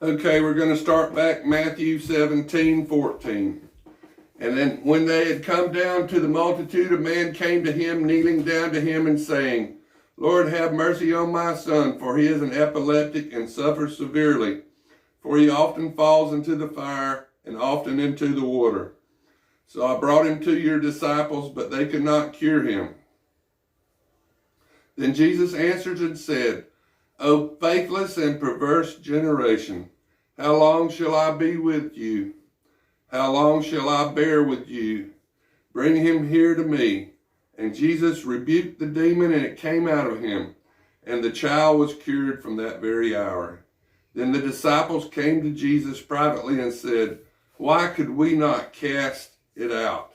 Okay, we're going to start back Matthew 17:14. And then when they had come down to the multitude, a man came to him, kneeling down to him and saying, Lord, have mercy on my son, for he is an epileptic and suffers severely. For he often falls into the fire and often into the water. So I brought him to your disciples, but they could not cure him. Then Jesus answered and said, O faithless and perverse generation, how long shall I be with you? How long shall I bear with you? Bring him here to me. And Jesus rebuked the demon, and it came out of him, and the child was cured from that very hour. Then the disciples came to Jesus privately and said, Why could we not cast it out?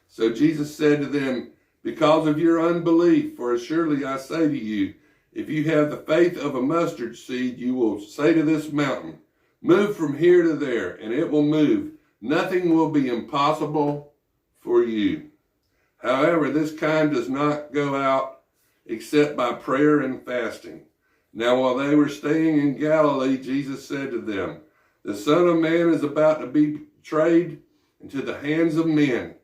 So Jesus said to them, Because of your unbelief, for assuredly I say to you, if you have the faith of a mustard seed, you will say to this mountain, Move from here to there, and it will move. Nothing will be impossible for you. However, this kind does not go out except by prayer and fasting. Now, while they were staying in Galilee, Jesus said to them, The Son of Man is about to be betrayed into the hands of men,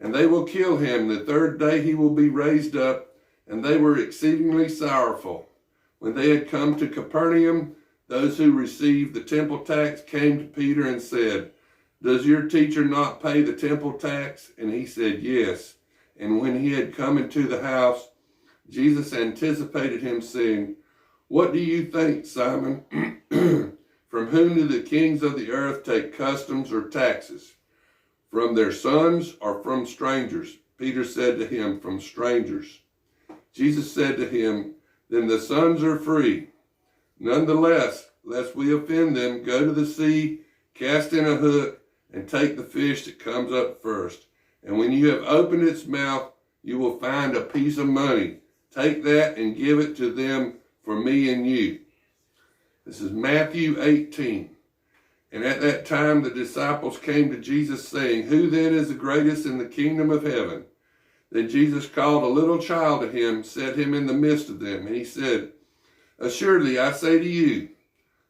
and they will kill him. The third day he will be raised up. And they were exceedingly sorrowful. When they had come to Capernaum, those who received the temple tax came to Peter and said, Does your teacher not pay the temple tax? And he said, Yes. And when he had come into the house, Jesus anticipated him, saying, What do you think, Simon? From whom do the kings of the earth take customs or taxes? From their sons or from strangers? Peter said to him, From strangers. Jesus said to him, Then the sons are free. Nonetheless, lest we offend them, go to the sea, cast in a hook, and take the fish that comes up first. And when you have opened its mouth, you will find a piece of money. Take that and give it to them for me and you. This is Matthew 18. And at that time the disciples came to Jesus, saying, Who then is the greatest in the kingdom of heaven? Then Jesus called a little child to him, set him in the midst of them, and he said, Assuredly I say to you,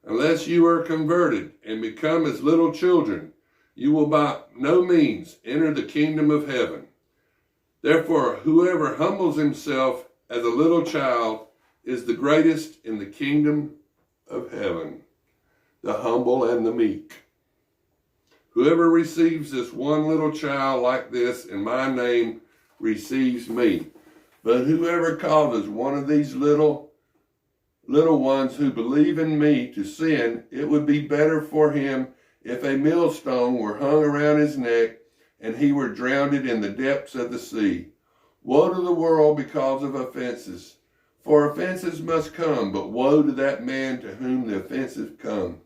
unless you are converted and become as little children, you will by no means enter the kingdom of heaven. Therefore, whoever humbles himself as a little child is the greatest in the kingdom of heaven. The humble and the meek. Whoever receives this one little child like this in my name receives me. But whoever causes one of these little ones who believe in me to sin, it would be better for him if a millstone were hung around his neck and he were drowned in the depths of the sea. Woe to the world because of offenses, for offenses must come, but woe to that man to whom the offenses come.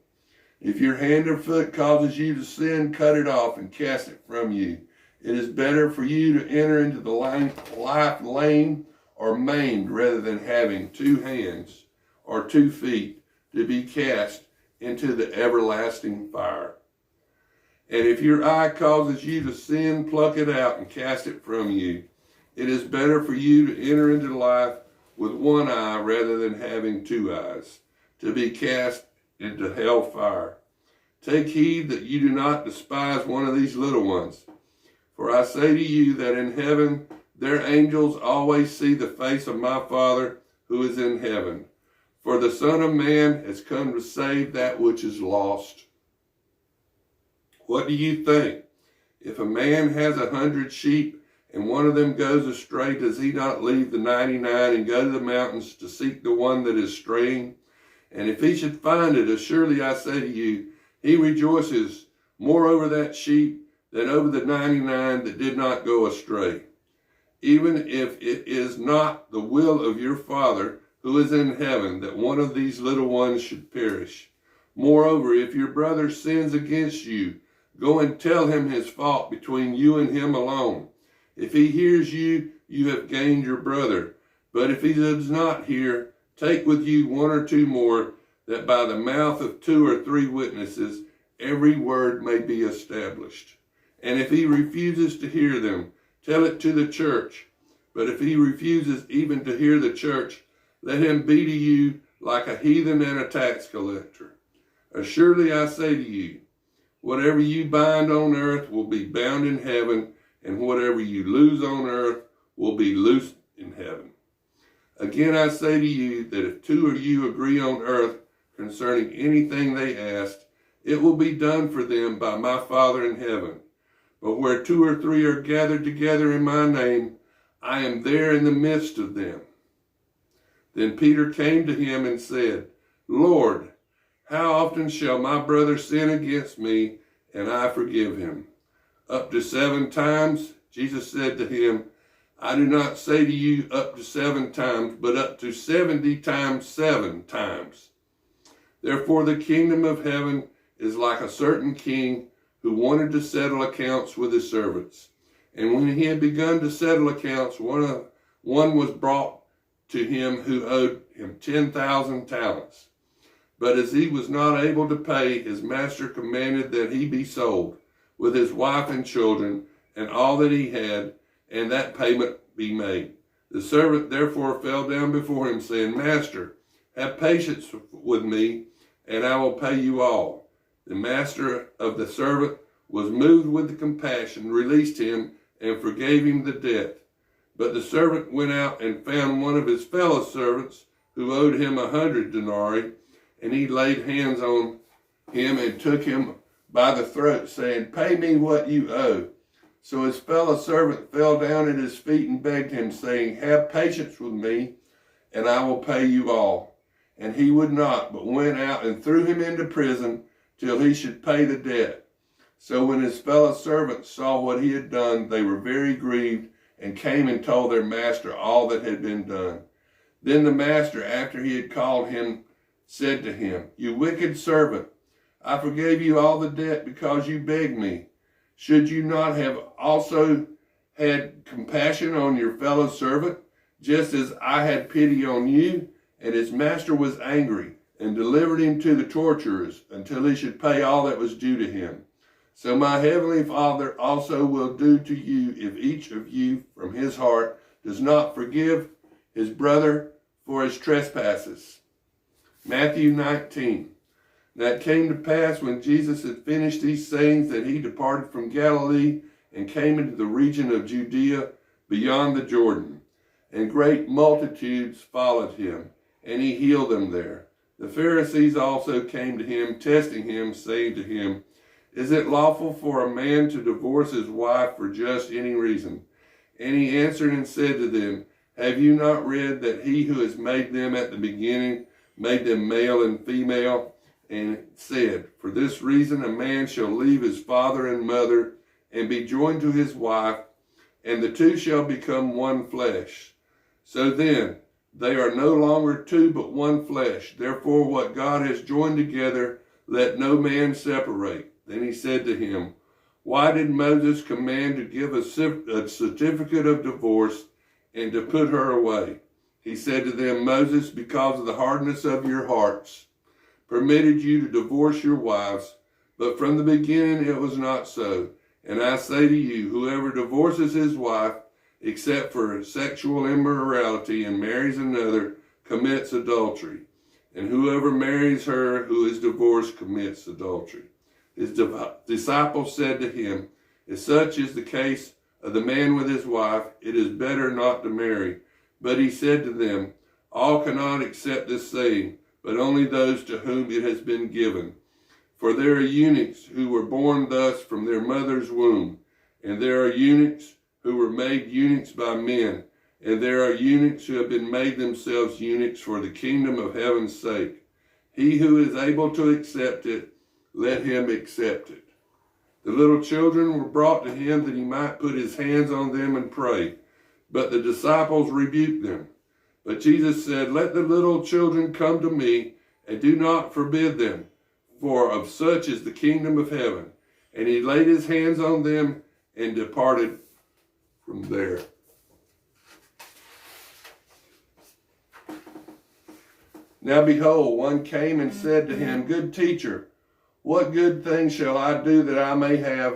If your hand or foot causes you to sin, cut it off and cast it from you. It is better for you to enter into the life lame or maimed rather than having 2 hands or 2 feet to be cast into the everlasting fire. And if your eye causes you to sin, pluck it out and cast it from you. It is better for you to enter into life with 1 eye rather than having 2 eyes, to be cast into hell fire. Take heed that you do not despise one of these little ones. For I say to you that in heaven their angels always see the face of my Father who is in heaven. For the Son of Man has come to save that which is lost. What do you think? If a man has 100 sheep and one of them goes astray, does he not leave the 99 and go to the mountains to seek the one that is straying? And if he should find it, assuredly I say to you, he rejoices more over that sheep than over the 99 that did not go astray. Even if it is not the will of your Father who is in heaven that one of these little ones should perish. Moreover, if your brother sins against you, go and tell him his fault between you and him alone. If he hears you, you have gained your brother. But if he does not hear, take with you 1 or 2 more, that by the mouth of 2 or 3 witnesses every word may be established. And if he refuses to hear them, tell it to the church. But if he refuses even to hear the church, let him be to you like a heathen and a tax collector. Assuredly I say to you, whatever you bind on earth will be bound in heaven, and whatever you loose on earth will be loosed in heaven. Again I say to you that if two of you agree on earth concerning anything they ask, it will be done for them by my Father in heaven. But where two or three are gathered together in my name, I am there in the midst of them. Then Peter came to him and said, Lord, how often shall my brother sin against me, and I forgive him? Up to 7 times? Jesus said to him, I do not say to you up to 7 times, but up to 70 times 7 times. Therefore the kingdom of heaven is like a certain king who wanted to settle accounts with his servants. And when he had begun to settle accounts, one was brought to him who owed him 10,000 talents. But as he was not able to pay, his master commanded that he be sold, with his wife and children, and all that he had, and that payment be made. The servant therefore fell down before him, saying, Master, have patience with me, and I will pay you all. The master of the servant was moved with compassion, released him, and forgave him the debt. But the servant went out and found one of his fellow servants who owed him 100 denarii, and he laid hands on him and took him by the throat, saying, Pay me what you owe. So his fellow servant fell down at his feet and begged him, saying, Have patience with me, and I will pay you all. And he would not, but went out and threw him into prison till he should pay the debt. So when his fellow servants saw what he had done, they were very grieved, and came and told their master all that had been done. Then the master, after he had called him, said to him, You wicked servant, I forgave you all the debt because you begged me. Should you not have also had compassion on your fellow servant, just as I had pity on you? And his master was angry, and delivered him to the torturers, until he should pay all that was due to him. So my heavenly Father also will do to you, if each of you from his heart does not forgive his brother for his trespasses. Matthew 19. Now it came to pass, when Jesus had finished these sayings, that he departed from Galilee and came into the region of Judea beyond the Jordan. And great multitudes followed him, and he healed them there. The Pharisees also came to him, testing him, saying to him, Is it lawful for a man to divorce his wife for just any reason? And he answered and said to them, Have you not read that he who has made them at the beginning made them male and female? And said, For this reason a man shall leave his father and mother, and be joined to his wife, and the two shall become one flesh. So then, they are no longer two, but one flesh. Therefore, what God has joined together, let no man separate. Then he said to him, Why did Moses command to give a certificate of divorce and to put her away? He said to them, Moses, because of the hardness of your hearts, permitted you to divorce your wives, but from the beginning it was not so. And I say to you, whoever divorces his wife, except for sexual immorality, and marries another, commits adultery. And whoever marries her who is divorced commits adultery. His disciples said to him, If such is the case of the man with his wife, it is better not to marry. But he said to them, All cannot accept this saying, but only those to whom it has been given. For there are eunuchs who were born thus from their mother's womb, and there are eunuchs who were made eunuchs by men, and there are eunuchs who have been made themselves eunuchs for the kingdom of heaven's sake. He who is able to accept it, let him accept it. The little children were brought to him that he might put his hands on them and pray. But the disciples rebuked them. But Jesus said, Let the little children come to me, and do not forbid them, for of such is the kingdom of heaven. And he laid his hands on them and departed from there. Now behold, one came and said to him, Good teacher, what good thing shall I do that I may have